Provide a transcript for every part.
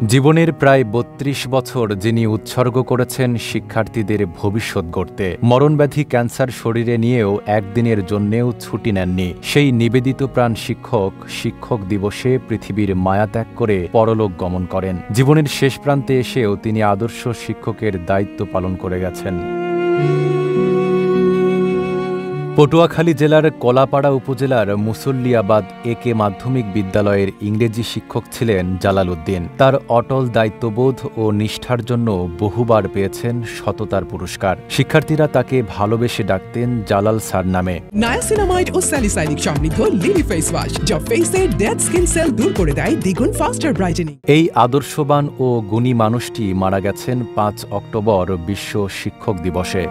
জীবনের প্রায় ৩২ বছর যিনি উৎসর্গ করেছেন শিক্ষার্থীদের ভবিষ্যৎ গড়তে, মরণব্যাধি ক্যান্সার শরীরে নিয়েও একদিনের জন্যেও ছুটি নেননি সেই নিবেদিত প্রাণ শিক্ষক দিবসে পৃথিবীর মায়া ত্যাগ করে পরলোক গমন করেন। জীবনের শেষ প্রান্তে এসেও তিনি আদর্শ শিক্ষকের দায়িত্ব পালন করে গেছেন। পটুয়াখালী জেলার কলাপাড়া উপজেলার মুসল্লিয়াবাদ একে মাধ্যমিক বিদ্যালয়ের ইংরেজি শিক্ষক ছিলেন জালাল উদ্দিন। তার অটল দায়িত্ববোধ ও নিষ্ঠার জন্য বহুবার পেয়েছেন সততার পুরস্কার। শিক্ষার্থীরা তাকে ভালোবেসে ডাকতেন জালাল স্যার নামে। নায়াসিনামাইড ও স্যালিসাইলিক সমৃদ্ধ লিলি ফেস ওয়াশ, যা ফেসের ডেড স্কিন সেল দূর করে দেয় দ্বিগুণ ফাস্টার ব্রাইটেনিং। এই আদর্শবান ও গুণী মানুষটি মারা গেছেন ৫ অক্টোবর বিশ্ব শিক্ষক দিবসে।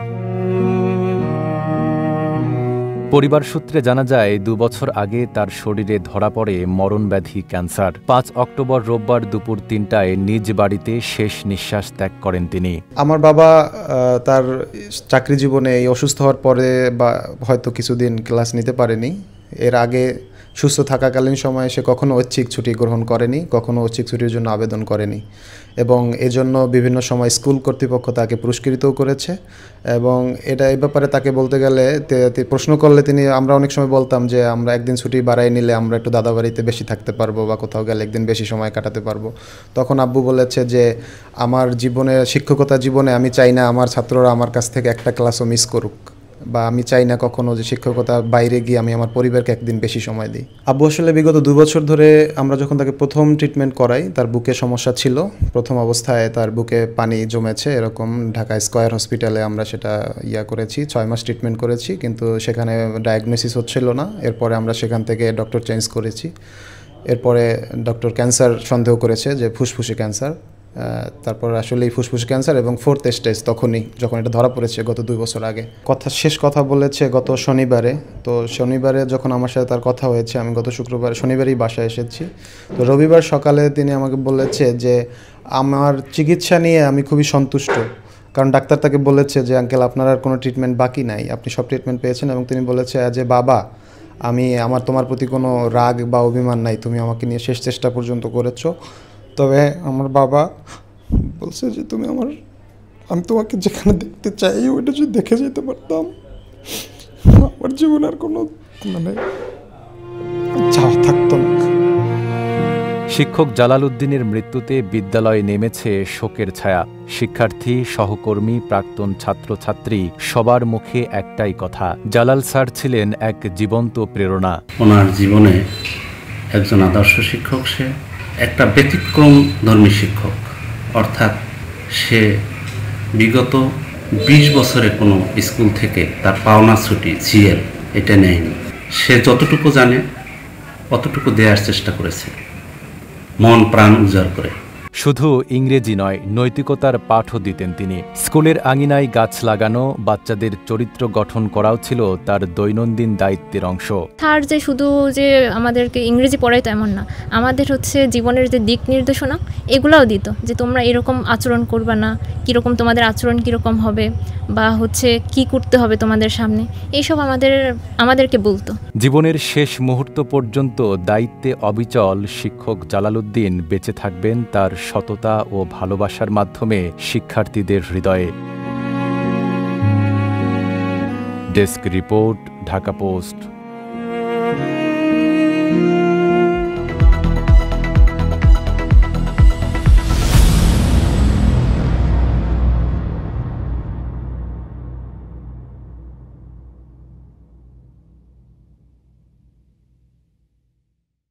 পরিবার সূত্রে জানা যায় ২ বছর আগে তার শরীরে ধরা পড়ে মরণব্যাধি ক্যান্সার। ৫ অক্টোবর রোববার দুপুর ৩টায় নিজ বাড়িতে শেষ নিঃশ্বাস ত্যাগ করেন তিনি। আমার বাবা তার চাকরি জীবনে এই অসুস্থ হওয়ার পরে বা হয়তো কিছুদিন ক্লাস নিতে পারেনি। এর আগে সুস্থ থাকাকালীন সময়ে সে কখনো ঐচ্ছিক ছুটি গ্রহণ করেনি, কখনো ঐচ্ছিক ছুটির জন্য আবেদন করেনি, এবং এজন্য বিভিন্ন সময় স্কুল কর্তৃপক্ষ তাকে পুরস্কৃতও করেছে। এবং এই ব্যাপারে তাকে বলতে গেলে প্রশ্ন করলে আমরা অনেক সময় বলতাম যে আমরা একদিন ছুটি বাড়াই নিলে আমরা একটু দাদা বাড়িতে বেশি থাকতে পারবো বা কোথাও গেলে একদিন বেশি সময় কাটাতে পারবো। তখন আব্বু বলেছে যে আমার জীবনে, শিক্ষকতা জীবনে আমি চাই না আমার ছাত্ররা আমার কাছ থেকে একটা ক্লাসও মিস করুক, বা আমি চাই না কখনো যে শিক্ষকতা বাইরে গিয়ে আমি আমার পরিবারকে একদিন বেশি সময় দিই। আব্বু আসলে বিগত 2 বছর ধরে আমরা যখন তাকে প্রথম ট্রিটমেন্ট করাই, তার বুকে সমস্যা ছিল। প্রথম অবস্থায় তার বুকে পানি জমেছে, এরকম ঢাকা স্কয়ার হসপিটালে আমরা সেটা করেছি, 6 মাস ট্রিটমেন্ট করেছি, কিন্তু সেখানে ডায়াগনোসিস হচ্ছিল না। এরপরে আমরা সেখান থেকে ডক্টর চেঞ্জ করেছি। এরপরে ডক্টর ক্যান্সার সন্দেহ করেছে যে ফুসফুসে ক্যান্সার। তারপর আসলে এই ফুসফুস ক্যান্সার এবং 4th স্টেজ তখনই, যখন এটা ধরা পড়েছে গত 2 বছর আগে। শেষ কথা বলেছে গত শনিবারে। তো শনিবারে যখন আমার সাথে তার কথা হয়েছে, আমি গত শনিবারই বাসায় এসেছি। তো রবিবার সকালে তিনি আমাকে বলেছে যে আমার চিকিৎসা নিয়ে আমি খুবই সন্তুষ্ট, কারণ ডাক্তার তাকে বলেছে যে আঙ্কেল আপনার আর কোনো ট্রিটমেন্ট বাকি নাই, আপনি সব ট্রিটমেন্ট পেয়েছেন। এবং তিনি বলেছে যে বাবা, আমার তোমার প্রতি কোনো রাগ বা অভিমান নাই, তুমি আমাকে নিয়ে শেষ চেষ্টা পর্যন্ত করেছো। তবে আমার বাবা বলছে যে আমি তোমাকে যেখানে দেখতে চাই ওইটা যদি দেখে যেতে পারতাম, আমার জীবনে আর কোনো চাওয়া থাকতো না। শিক্ষক জালাল উদ্দিনের মৃত্যুতে বিদ্যালয়ে নেমেছে শোকের ছায়া। শিক্ষার্থী, সহকর্মী, প্রাক্তন ছাত্রছাত্রী সবার মুখে একটাই কথা, জালাল স্যার ছিলেন এক জীবন্ত প্রেরণা। ওনার জীবনে একজন আদর্শ শিক্ষক, সে একটা ব্যতিক্রম ধর্মী শিক্ষক। অর্থাৎ সে বিগত 20 বছরে কোনো স্কুল থেকে তার পাওনা ছুটি জিএল এটা নেয়নি। সে যতটুকু জানে অতটুকু দেওয়ার চেষ্টা করেছে, মন প্রাণ উজাড় করে। শুধু ইংরেজি নয়, নৈতিকতার পাঠও দিতেন তিনি। স্কুলের আঙিনায় গাছ লাগানো, বাচ্চাদের চরিত্র গঠন করাও ছিল তার দৈনন্দিন দায়িত্বের অংশ। স্যার যে শুধু যে আমাদেরকে ইংরেজি পড়াইতো এমন না, আমাদের জীবনের যে দিক নির্দেশনা এগুলাও দিত, যে তোমরা এরকম আচরণ করবা না, কীরকম তোমাদের আচরণ কীরকম হবে, বা কি করতে হবে তোমাদের সামনে, এইসব আমাদেরকে বলতো। জীবনের শেষ মুহূর্ত পর্যন্ত দায়িত্বে অবিচল শিক্ষক জালাল উদ্দিন বেঁচে থাকবেন তার সততা ও ভালোবাসার মাধ্যমে শিক্ষার্থীদের হৃদয়ে। Desk report, Dhaka post.